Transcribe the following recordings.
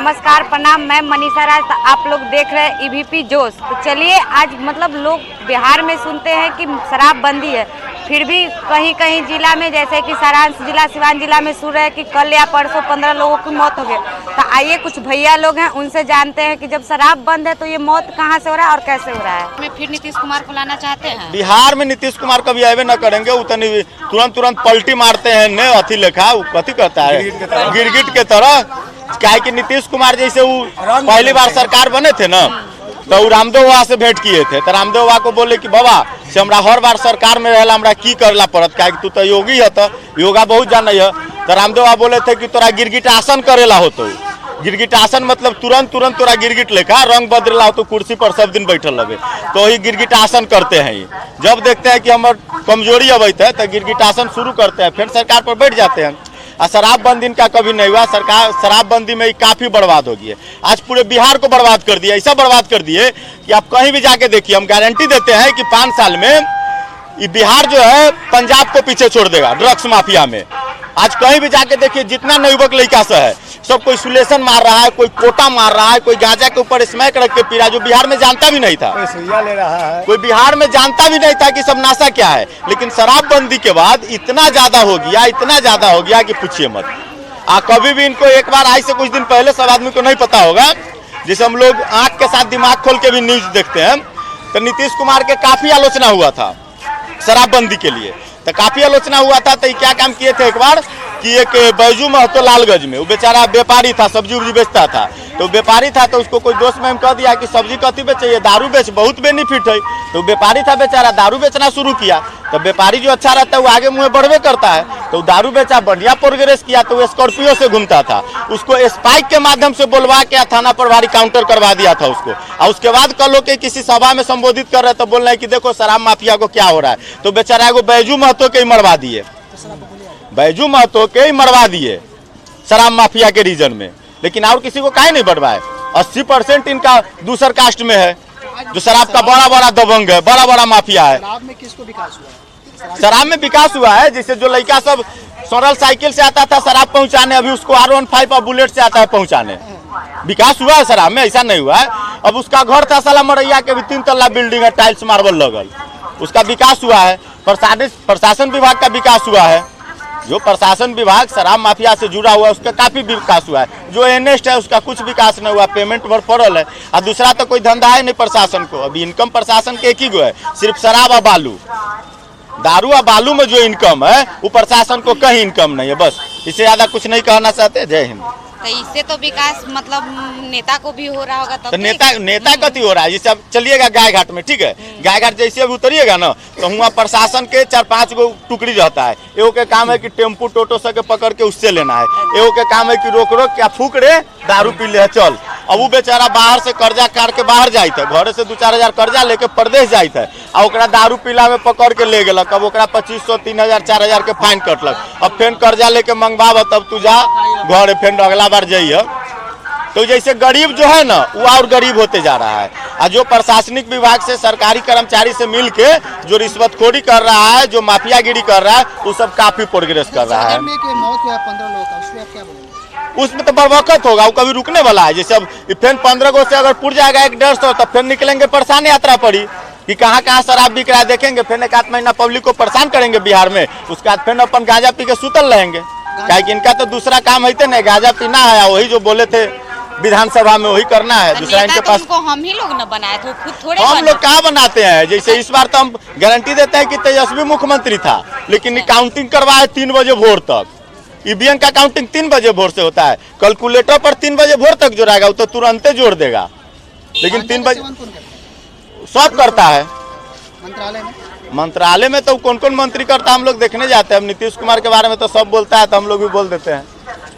नमस्कार प्रणाम, मैं मनीषा राज। तो आप लोग देख रहे हैं ईवीपी जोश। तो चलिए आज लोग बिहार में सुनते हैं कि शराबबंदी है, फिर भी कहीं कहीं जिला में जैसे कि सारांश जिला, सिवान जिला में सुन रहे हैं कि कल या परसों 15 लोगों की मौत हो गई। तो आइए कुछ भैया लोग हैं उनसे जानते हैं कि जब शराब बंद है तो ये मौत कहाँ से हो रहा है और कैसे हो रहा है। में फिर नीतीश कुमार को लाना चाहते हैं। बिहार में नीतीश कुमार कभी आवे न करेंगे, उतनी तुरंत पलटी मारते हैं ने अथी लेखा कथी कहता है गिरगिट के तरह। क्या कि नीतीश कुमार जैसे वो पहली बार सरकार बने थे ना, तो वो रामदेव बाबा से भेंट किए थे। तो रामदेव बाबा को बोले कि बाबा से हमरा हर बार सरकार में रहला हमरा की करला पड़त, क्या तू तो योगी है, तो योगा बहुत जाना है। तो रामदेव बाबा बोले थे कि तोरा गिरगिट आसन करेला हो। तो गिरगिट आसन मतलब तुरंत तोरा गिरगिट लेखा रंग बदला हो तो कुर्सी पर सब दिन बैठल लगे, तो वही गिरगिट आसन करते हैं। जब देखते हैं कि हमार कमजोरी अवैत है तो गिरगिट आसन शुरू करते हैं, फिर सरकार पर बैठ जाते हैं। और शराबबंदी इनका कभी नहीं हुआ। सरकार शराबबंदी में काफी बर्बाद हो गई है, आज पूरे बिहार को बर्बाद कर दिया। ऐसा बर्बाद कर दिए कि आप कहीं भी जाके देखिए, हम गारंटी देते हैं कि 5 साल में ये बिहार जो है पंजाब को पीछे छोड़ देगा ड्रग्स माफिया में। आज कहीं भी जाके देखिए, जितना नवयुवक लड़का से है सब कोई सुलेशन मार रहा है, कोई कोटा मार रहा है, कोई गांजा के ऊपर स्मैक रख के पी रहा है, जो बिहार में जानता भी नहीं था। कोई सुइया ले रहा है, कोई बिहार में जानता भी नहीं था कि सब नाशा क्या है। लेकिन शराबबंदी के बाद इतना ज्यादा हो गया कि पूछिए मत। कभी भी इनको एक बार आज से कुछ दिन पहले सब आदमी को नहीं पता होगा, जैसे हम लोग आंख के साथ दिमाग खोल के भी न्यूज देखते हैं, तो नीतीश कुमार के काफी आलोचना हुआ था शराबबंदी के लिए। तो काफी आलोचना हुआ था, तो क्या काम किए थे एक बार कि एक बैजू महतो लालगंज में, वो बेचारा व्यापारी था, सब्जी उब्जी बेचता था। तो व्यापारी था तो उसको कोई दोस्त में कह दिया कि सब्जी कथी बेचे, ये दारू बेच, बहुत बेनिफिट है। तो व्यापारी था बेचारा, दारू बेचना शुरू किया। तो व्यापारी जो अच्छा रहता है वो आगे मुँह बढ़वे करता है, तो दारू बेचा, बढ़िया प्रोग्रेस किया। तो वो स्कॉर्पियो से घूमता था, उसको स्पाइक के माध्यम से बुलवा के थाना प्रभारी काउंटर करवा दिया था उसको। और उसके बाद कल लोग किसी सभा में संबोधित कर रहे तो बोल रहे हैं कि देखो शराब माफिया को क्या हो रहा है। तो बेचारा को बैजू महतो के ही मरवा दिए, बैजू महतो के ही मरवा दिए शराब माफिया के रीजन में। लेकिन और किसी को काहे नहीं बढ़वाए। 80% इनका दूसर कास्ट में है, जो शराब का बड़ा दबंग है, बड़ा माफिया है। शराब में किसको विकास हुआ? शराब में विकास हुआ है, जिससे जो लड़का सब सोरल साइकिल से आता था शराब पहुंचाने, अभी उसको R15 और बुलेट से आता है पहुंचाने। विकास हुआ है शराब में, ऐसा नहीं हुआ है। अब उसका घर था साला मरैया के भी 3 तल्ला बिल्डिंग है, टाइल्स मार्बल लगल, उसका विकास हुआ है। प्रशासन विभाग का विकास हुआ है, जो प्रशासन विभाग शराब माफिया से जुड़ा हुआ है उसका काफी विकास हुआ है। जो एनेस्ट है उसका कुछ विकास नहीं हुआ, पेमेंट भर पड़ल है। और दूसरा तो कोई धंधा है नहीं प्रशासन को। अभी इनकम प्रशासन के एक ही गो है, सिर्फ शराब और बालू, दारू और बालू में जो इनकम है वो प्रशासन को कहीं इनकम नहीं है। बस इससे ज्यादा कुछ नहीं कहना चाहते। जय हिंद। तो इससे तो विकास नेता को भी हो रहा होगा। तो नेता कति हो रहा है। जैसे अब चलिएगा गाय घाट में, ठीक है, गाय घाट जैसे अभी उतरिएगा ना, तो वहाँ प्रशासन के 4-5 गो टुकड़ी रहता है। एगो के काम है कि टेम्पू टोटो से पकड़ के उससे लेना है, एगो के काम है कि रोक क्या फूक रे दारू पी ले चल। अब वो बेचारा बाहर से कर्जा काट के बाहर जाए थे, घर से 2-4 हजार कर्जा लेके प्रदेश जाए थे, और ओकरा दारू पीला में पकड़ के ले गलक। अब ओकरा 2500, 3000, 4000 के फाइन कटलक। अब फिर कर्जा लेके मंगवाब, तब तू जा घर, फिर अगला बार जाइए। तो जैसे गरीब जो है ना वो और गरीब होते जा रहा है। और जो प्रशासनिक विभाग से सरकारी कर्मचारी से मिल के जो रिश्वतखोरी कर रहा है, जो माफियागिरी कर रहा है, वो सब काफी प्रोग्रेस कर रहा है। मौत हुआ 15 लोगों का, उसमें आप क्या बोलेंगे? उसमें तो बरवकत होगा, वो कभी रुकने वाला है। जैसे अब फिर 15 गो से अगर पुर जाएगा 100-150, तब फिर निकलेंगे परेशान यात्रा पड़ी कि कहाँ शराब बिक रहा है देखेंगे। फिर 1-8 महीना पब्लिक को परेशान करेंगे बिहार में, उसके बाद फिर अपन गांजा पी के सुतल रहेंगे। क्या कि इनका तो दूसरा काम है नहीं, गांजा पीना है, वही जो बोले थे विधानसभा में वही करना है। दूसरा इनके पास हम ही लोग न बनाए थे, खुद थोड़े हम लोग कहाँ बनाते हैं। जैसे इस बार तो हम गारंटी देते हैं कि तेजस्वी मुख्यमंत्री था, लेकिन काउंटिंग करवाए 3 बजे भोर तक। ईवीएम का काउंटिंग 3 बजे भोर से होता है, कैलकुलेटर पर 3 बजे भोर तक जोड़ेगा, वो तो तुरंत जोड़ देगा। लेकिन 3 बजे सब करता है। मंत्रालय में तो कौन मंत्री करता है हम लोग देखने जाते हैं। नीतीश कुमार के बारे में तो सब बोलता है, तो हम लोग भी बोल देते हैं।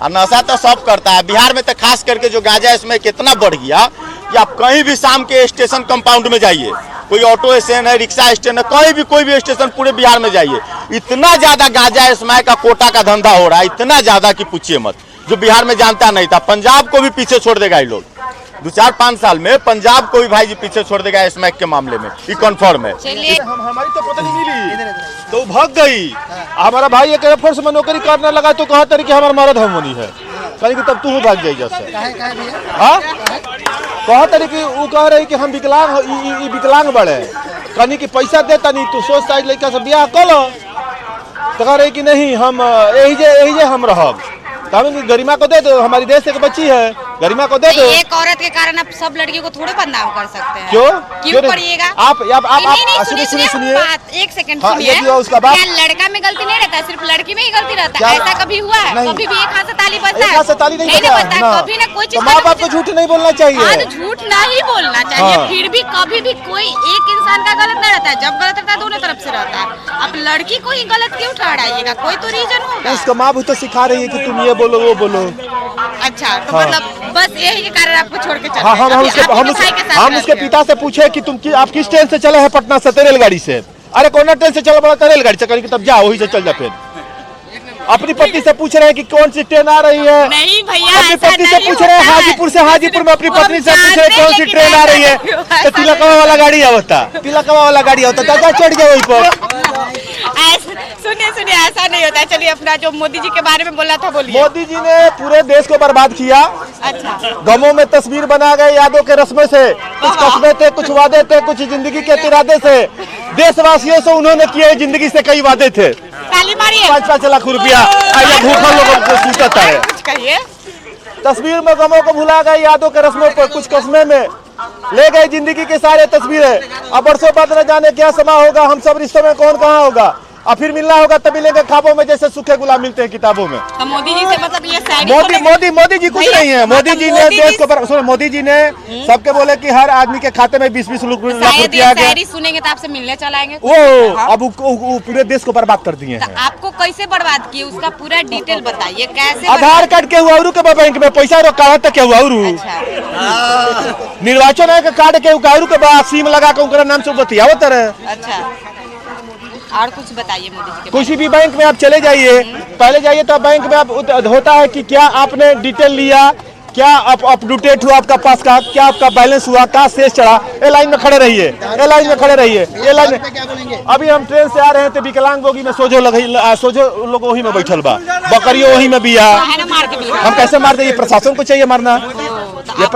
और नशा तो सब करता है बिहार में। तो खास करके जो गांजा इसमें कितना बढ़ गया कि आप कहीं भी शाम के स्टेशन कंपाउंड में जाइए, कोई ऑटो स्टैंड है, रिक्शा स्टैंड है, कहीं भी कोई भी स्टेशन पूरे बिहार में जाइए, इतना ज्यादा गांजा स्मैक का कोटा का धंधा हो रहा है, इतना ज्यादा कि पूछिए मत, जो बिहार में जानता नहीं था। पंजाब को भी पीछे छोड़ देगा ये लोग। 2-4-5 साल में पंजाब को भी भाई जी पीछे छोड़ देगा स्मैक के मामले में, ये कन्फर्म है। हमारी तो पता नहीं मिली, तो भाग गई। हमारा भाई एक एयरफोर्स में नौकरी करने लगा तो कहा कि हमारा मर्द हमनी है, कहीं कि तब तू भाग जाई जैसे काहे काहे भैया हाँ कहा तरी कि वो कह रही कि हम विकलांग विकलांग बड़े कहीं कि पैसा देता नहीं तू सोचता है लड़का से ब्याह कर लो तो कह रही कि नहीं हम यही जे हम रहब कि गरिमा को दे दो हमारी देश से बच्ची है गरिमा को दे दो एक औरत के कारण आप सब लड़कियों को थोड़े बदनाम कर सकते हैं। क्यों पड़िएगा आप सुनिए एक सेकंड हाँ, सुनिए। उसका बात क्या लड़का में गलती नहीं रहता, सिर्फ लड़की में ही गलती रहता क्या? है? ऐसा कभी हुआ है? नहीं। कभी भी एक हाथ से ताली बजता है? एक हाथ से ताली नहीं बजता बजता है। कभी ना कोई चीज माँ बाप को झूठ नहीं बोलना चाहिए। हाँ, तो झूठ नहीं बोलना चाहिए। हाँ। फिर भी कभी भी कोई एक इंसान का गलत नहीं रहता है। जब गलत रहता है दोनों तरफ से रहता है। अब लड़की को ही गलत क्यों ठहराइएगा? कोई तो रीजन होगा। उसका माँ भी तो सिखा रही है कि तुम ये बोलो वो बोलो। अच्छा, तो हाँ। मतलब बस यही के कारण आपको छोड़ के चलते हाँ हैं। हम अभी उसके आपके भाई के साथ हम रहते उसके हैं। पिता से पूछे कि आप किस ट्रेन से चले हैं पटना से रेलगाड़ी से। अरे कौन ट्रेन से चला बड़ा रेलगाड़ी से कहीं तब जाओ वही से चल जा। फिर अपनी पत्नी से पूछ रहे हैं कि कौन सी ट्रेन आ रही है। नहीं भैया, अपनी ऐसा पत्नी से नहीं पूछ रहे हैं होता है। हाजीपुर से हाजीपुर में अपनी पत्नी से पूछ रहे हैं कौन सी लेकिन ट्रेन आ रही है। ऐसा नहीं तो होता। तिलकवा वाला गाड़ी आवता तिलकवा वाला गाड़ी आवता चाचा चढ़ गया वहीं पर। सुनिए ऐसा नहीं होता है। चलिए अपना जो मोदी जी के बारे में बोला था बोलिए। मोदी जी ने पूरे देश को बर्बाद किया। अच्छा, गमों में तस्वीर बना गए यादों के रस्मे से। कुछ कस्में थे, कुछ वादे थे, कुछ जिंदगी के इरादे से। देशवासियों से उन्होंने किए जिंदगी से कई वादे थे। ताली मारिए। 5-5 लाख रुपया भूखा लोगों को सूचता है। कुछ कहिए। तस्वीर में गमों को भुला गए यादों के रस्मों पर कुछ कस्में में ले गए जिंदगी के सारे तस्वीरें। अब बरसों बाद न जाने क्या समा होगा, हम सब रिश्तों में कौन कहाँ होगा। और फिर मिलना होगा तब मिलेंगे ख्वाबों में जैसे सूखे गुलाब मिलते हैं किताबों में। तो मोदी जी से मतलब ये शायरी मोदी जी कुछ नहीं है। मोदी जी ने देश को सुनो मोदी जी ने सबके बोले कि हर आदमी के खाते में 20-20 लाख रुपया गया। शायरी सुनेंगे तो आपसे मिलने चलाएंगे। वो अब वो पूरे देश को बर्बाद कर दिए तो हैं। आपको कैसे बर्बाद किए उसका पूरा डिटेल बताइए। कैसे आधार कार्ड के हुआ के बैंक में पैसा रखा तक के हुआ। अच्छा निर्वाचन आयोग कार्ड के के बाद सिम लगा के उनका नाम से बतियाओ तरह। अच्छा, और कुछ बताइए मोदी जी के किसी भी बैंक में आप चले जाइए, पहले जाइए तो बैंक में आप होता है कि क्या आपने डिटेल लिया, क्या अप टू डेट हुआ आपका पास का, क्या आपका बैलेंस हुआ, क्या शेष चढ़ा। ए लाइन में खड़े रहिए, ए लाइन में खड़े रहिए, ए लाइन में। क्या बोलेंगे? अभी हम ट्रेन से आ रहे हैं तो विकलांग बोगी में सोझो लोग वही में बैठल बा, बकरियों वही में बिया। मार के भी हम कैसे मार देंगे? प्रशासन को चाहिए मारना। ये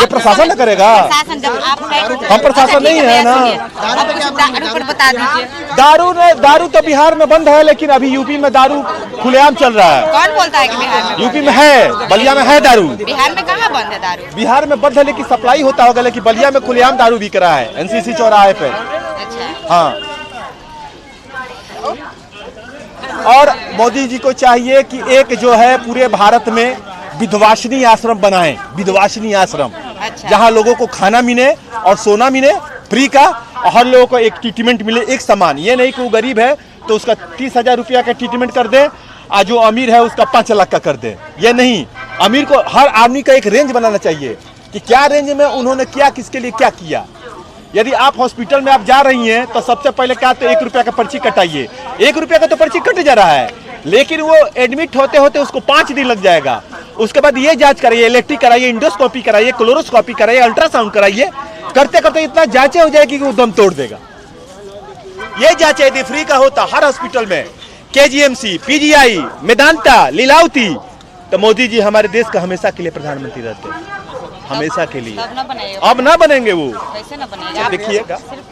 प्रशासन न करेगा। प्रशासन जब आप हम प्रशासन नहीं है ना। दारू पर बता दीजिए। दारू तो बिहार में बंद है, लेकिन अभी यूपी में दारू खुलेआम चल रहा है। कौन बोलता है कि बिहार में? यूपी में है, बलिया में है दारू। बिहार में कहाँ बंद है दारू? बिहार में बंद है लेकिन सप्लाई होता होगा, लेकिन बलिया में खुलेआम दारू बिक रहा है एनसीसी चौराहे पे। अच्छा, हाँ, और मोदी जी को चाहिए कि एक जो है पूरे भारत में विधवासिनी आश्रम बनाएं। विधवासिनी आश्रम, अच्छा। जहां लोगों को खाना मिले और सोना मिले फ्री का, और हर लोगों को एक ट्रीटमेंट मिले एक समान। ये नहीं कि वो गरीब है तो उसका 30,000 रुपया का ट्रीटमेंट कर दे, और जो अमीर है उसका 5 लाख का कर दे। ये नहीं, अमीर को हर आदमी का एक रेंज बनाना चाहिए कि क्या रेंज में उन्होंने क्या किसके लिए क्या किया। यदि आप हॉस्पिटल में आप जा रही हैं तो सबसे पहले क्या, तो 1 रुपया का पर्ची कटाइए। 1 रुपया का तो पर्ची कट जा रहा है, लेकिन वो एडमिट होते होते उसको 5 दिन लग जाएगा। उसके बाद ये जांच कराइए, इलेक्ट्रिक कराइए, इंडोस्कोपी कराइए, क्लोरोस्कोपी कराइए, अल्ट्रासाउंड कराइए। करते करते इतना जांचें हो जाएगी कि वो दम तोड़ देगा। ये जांच यदि फ्री का होता हर हॉस्पिटल में, केजीएमसी, पीजीआई, मेदांता, लीलावती, तो मोदी जी हमारे देश का हमेशा के लिए प्रधानमंत्री रहते, हमेशा के लिए। तब ना बनेगा। अब ना बनेंगे वो, कैसे ना बनेगा? देखिएगा।